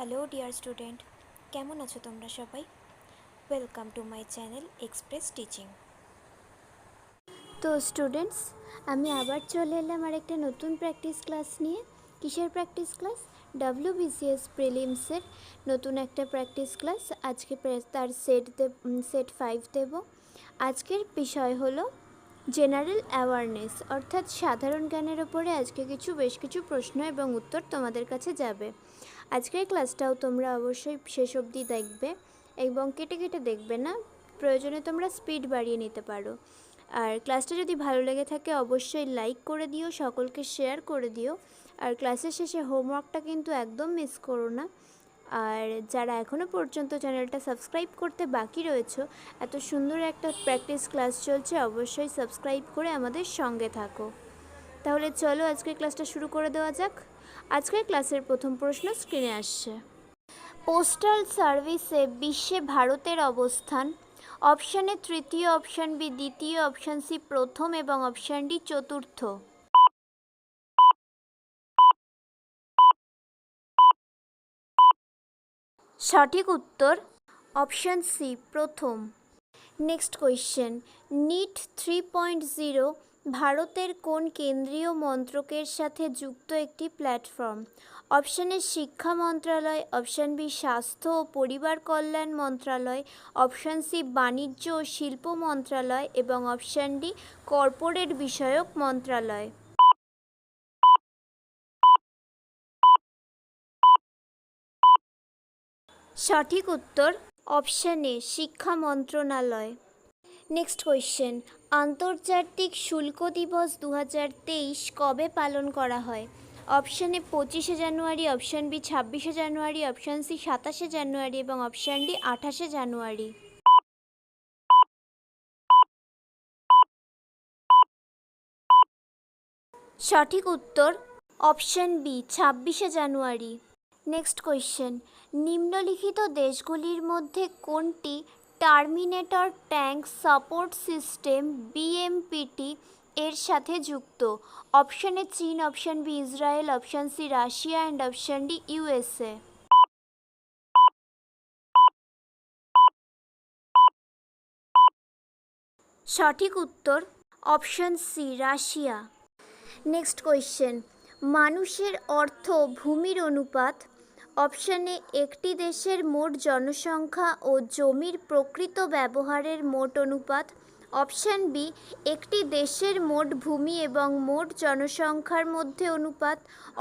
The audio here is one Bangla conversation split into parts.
হ্যালো ডিয়ার স্টুডেন্ট, কেমন আছো তোমরা সবাই? Welcome to my channel express teaching. তো স্টুডেন্টস, আমি আবার চলে এলাম আর একটা নতুন প্র্যাকটিস ক্লাস নিয়ে। কিসের প্র্যাকটিস ক্লাস? WBCS প্রিলিমসের নতুন একটা প্র্যাকটিস ক্লাস। আজকে তার সেট 5 দেব। আজকের বিষয় হলো জেনারেল অ্যাওয়ারনেস, অর্থাৎ সাধারণ জ্ঞানের ওপরে আজকে বেশ কিছু প্রশ্ন এবং উত্তর তোমাদের কাছে যাবে। আজকের ক্লাসটাও তোমরা অবশ্যই শেষ অবধি দেখবে এবং কেটে কেটে দেখবে না, প্রয়োজনে তোমরা স্পিড বাড়িয়ে নিতে পারো। আর ক্লাসটা যদি ভালো লেগে থাকে অবশ্যই লাইক করে দিও, সকলকে শেয়ার করে দিও। আর ক্লাসের শেষে হোমওয়ার্কটা কিন্তু একদম মিস করো না। আর যারা এখনও পর্যন্ত চ্যানেলটা সাবস্ক্রাইব করতে বাকি রয়েছে, এত সুন্দর একটা প্র্যাকটিস ক্লাস চলছে, অবশ্যই সাবস্ক্রাইব করে আমাদের সঙ্গে থাকো। তাহলে চলো আজকের ক্লাসটা শুরু করে দেওয়া যাক। আজকের ক্লাসের প্রথম প্রশ্ন স্ক্রিনে আসছে। পোস্টাল সার্ভিসে বিশ্বে ভারতের অবস্থান। অপশান এ তৃতীয়, অপশান বি দ্বিতীয়, অপশান সি প্রথম এবং অপশান ডি চতুর্থ। সঠিক উত্তর অপশান সি প্রথম। নেক্সট কোয়েশ্চেন, নিট 3.0 ভারতের কোন কেন্দ্রীয় মন্ত্রকের সাথে যুক্ত একটি প্ল্যাটফর্ম? অপশান এ শিক্ষা মন্ত্রণালয়, অপশান বি স্বাস্থ্য ও পরিবার কল্যাণ মন্ত্রণালয়, অপশান সি বাণিজ্য ও শিল্প মন্ত্রণালয় এবং অপশান ডি কর্পোরেট বিষয়ক মন্ত্রণালয়। সঠিক উত্তর অপশান এ শিক্ষা মন্ত্রণালয়। নেক্সট কোয়েশ্চেন, আন্তর্জাতিক শুল্ক দিবস 2023 কবে পালন করা হয়? অপশান এ 25শে জানুয়ারি, অপশান বি 26শে জানুয়ারি, অপশান সি 27শে জানুয়ারি এবং অপশান ডি 28শে জানুয়ারি। সঠিক উত্তর অপশান বি 26শে জানুয়ারি। নেক্সট কোয়েশ্চেন, নিম্নলিখিত দেশগুলির মধ্যে কোনটি terminator tank support system BMPT এর সাথে যুক্ত? অপশান এ চীন, option B Israel, option C Russia and option D USA। সঠিক উত্তর option C Russia. Next question, মানুষের অর্থ ভূমির অনুপাত। অপশান এ একটি দেশের মোট জনসংখ্যা ও জমির প্রকৃত ব্যবহারের মোট অনুপাত, অপশান বি একটি দেশের মোট ভূমি এবং মোট জনসংখ্যার মধ্যে অনুপাত,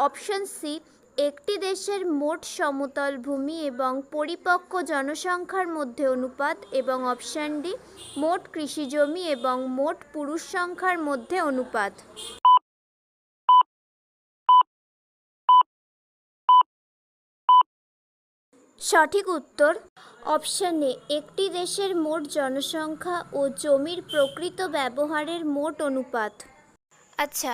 অপশান সি একটি দেশের মোট সমতল ভূমি এবং পরিপক্ক জনসংখ্যার মধ্যে অনুপাত এবং অপশান ডি মোট কৃষিজমি এবং মোট পুরুষ সংখ্যার মধ্যে অনুপাত। সঠিক উত্তর অপশান এ একটি দেশের মোট জনসংখ্যা ও জমির প্রকৃত ব্যবহারের মোট অনুপাত। আচ্ছা,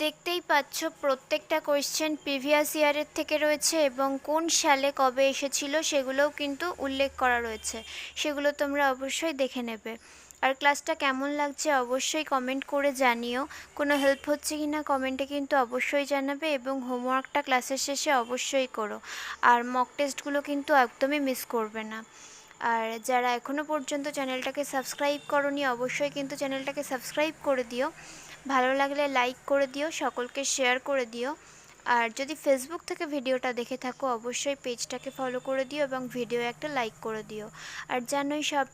দেখতেই পাচ্ছ প্রত্যেকটা কোয়েশ্চেন প্রিভিয়াস ইয়ারের থেকে রয়েছে এবং কোন সালে কবে এসেছিল সেগুলোও কিন্তু উল্লেখ করা রয়েছে, সেগুলো তোমরা অবশ্যই দেখে নেবে। আর ক্লাসটা কেমন লাগছে অবশ্যই কমেন্ট করে জানিও। কোনো হেল্প হচ্ছে কি না কমেন্টে কিন্তু অবশ্যই জানাবে এবং হোমওয়ার্কটা ক্লাসের শেষে অবশ্যই করো। আর মক টেস্টগুলো কিন্তু একদমই মিস করবে না। আর যারা এখনও পর্যন্ত চ্যানেলটাকে সাবস্ক্রাইব করোনি অবশ্যই কিন্তু চ্যানেলটাকে সাবস্ক্রাইব করে দিও। ভালো লাগলে লাইক করে দিও, সকলকে শেয়ার করে দিও। আর যদি ফেসবুক থেকে ভিডিওটা দেখে থাকো অবশ্যই পেজটাকে ফলো করে দিও এবং ভিডিও একটা লাইক করে দিও। আর জানোই সব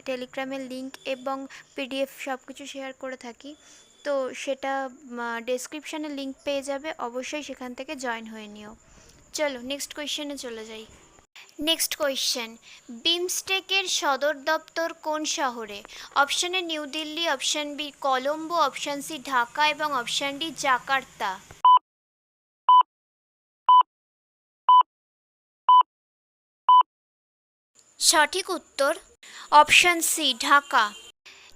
টেলিগ্রামের লিঙ্ক এবং PDF সব কিছু শেয়ার করে থাকি, তো সেটা ডেসক্রিপশানে লিঙ্ক পেয়ে যাবে, অবশ্যই সেখান থেকে জয়েন হয়ে নিও। চলো নেক্সট কোয়েশ্চেনে চলে যাই। নেক্সট কোয়েশ্চেন, বিমস্টেকের সদর দপ্তর কোন শহরে? Option A new Delhi, option B Colombo, option C Dhaka এবং অপশান ডি জাকার্তা। সঠিক উত্তর option C Dhaka.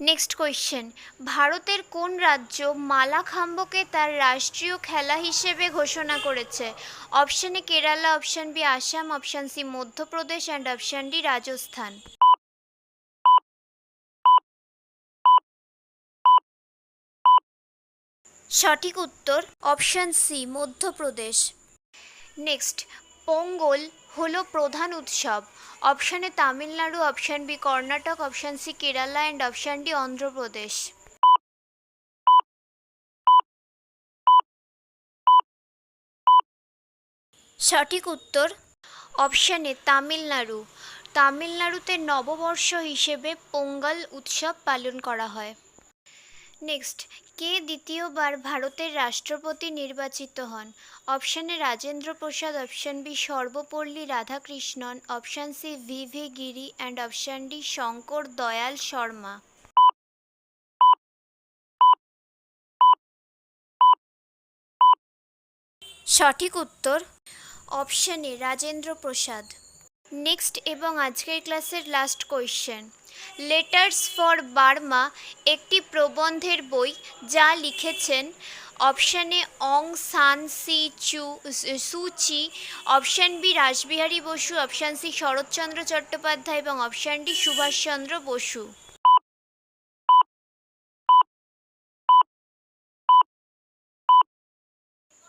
Next question, ভারতের কোন রাজ্য মালাখাম্বকে তার রাষ্ট্রীয় খেলা হিসেবে ঘোষণা করেছে? Option A Kerala, option B Assam, option C Madhya Pradesh and option D Rajasthan. সঠিক উত্তর option C Madhya Pradesh. Next, Pongal হলো প্রধান উৎসব? Option A Tamil Nadu, option B Karnataka, option C Kerala and option D Andhra Pradesh. সঠিক উত্তর অপশান এ তামিলনাড়ু। তামিলনাড়ুতে নববর্ষ হিসেবে পোঙ্গল উৎসব পালন করা হয়। নেক্সট, কে দ্বিতীয়বার ভারতের রাষ্ট্রপতি নির্বাচিত হন? Option A Rajendra Prasad, option B Sarvepalli Radhakrishnan, option C V V Giri and option D Shankar Dayal Sharma. সঠিক উত্তর option A Rajendra Prasad. Next এবং আজকের ক্লাসের last question, letters for Burma একটি প্রবন্ধের বই যা লিখেছেন option A Aung San Suu Kyi, option B Rash Behari Bose, option C Sarat Chandra Chattopadhyay এবং অপশান ডি সুভাষচন্দ্র বসু।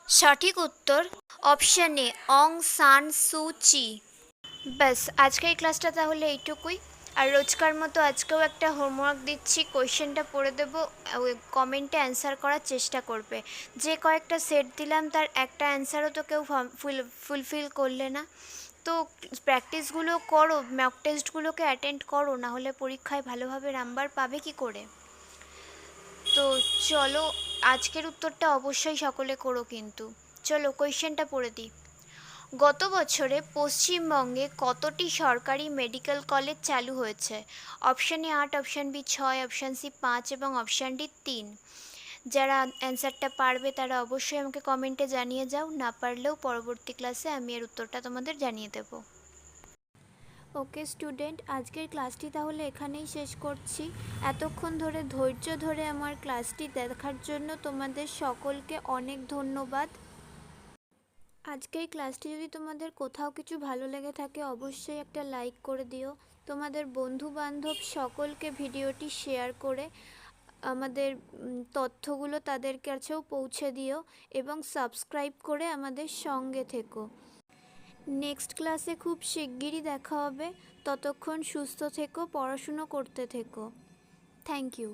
সঠিক উত্তর অপশান এ অং সান সুচি। ব্যাস, আজকের ক্লাসটা তাহলে এইটুকুই। আর রোজকার মতো আজকেও একটা হোমওয়ার্ক দিচ্ছি, কোয়েশ্চেনটা পড়ে দেবো, কমেন্টে অ্যান্সার করার চেষ্টা করবে। যে কয়েকটা সেট দিলাম তার একটা অ্যান্সারও তো কেউ ফুলফিল করলে না। তো প্র্যাকটিসগুলো করো, মক টেস্টগুলোকে অ্যাটেন্ড করো, নাহলে পরীক্ষায় ভালোভাবে নাম্বার পাবে কি করে। তো চলো, আজকের উত্তরটা অবশ্যই সকলে করো কিন্তু। চলো কোয়েশ্চেনটা পড়ে দিই। গত বছরে পশ্চিমবঙ্গে কতটি সরকারি মেডিকেল কলেজ চালু হয়েছে? Option A 8, option B 6, option C 5 এবং অপশান ডি 3। যারা অ্যান্সারটা পারবে তারা অবশ্যই আমাকে কমেন্টে জানিয়ে যাও, না পারলেও পরবর্তী ক্লাসে আমি এর উত্তরটা তোমাদের জানিয়ে দেবো। ওকে স্টুডেন্ট, আজকের ক্লাসটি তাহলে এখানেই শেষ করছি। এতক্ষণ ধরে ধৈর্য ধরে আমার ক্লাসটি দেখার জন্য তোমাদের সকলকে অনেক ধন্যবাদ। আজকের ক্লাসটি যদি তোমাদের কোথাও কিছু ভালো লেগে থাকে অবশ্যই একটা লাইক করে দিও। তোমাদের বন্ধু বান্ধব সকলকে ভিডিওটি শেয়ার করে আমাদের তথ্যগুলো তাদের কাছেও পৌঁছে দিও এবং সাবস্ক্রাইব করে আমাদের সঙ্গে থেকো। নেক্সট ক্লাসে খুব শিগগিরই দেখা হবে। ততক্ষণ সুস্থ থেকো, পড়াশুনো করতে থেকো। Thank you.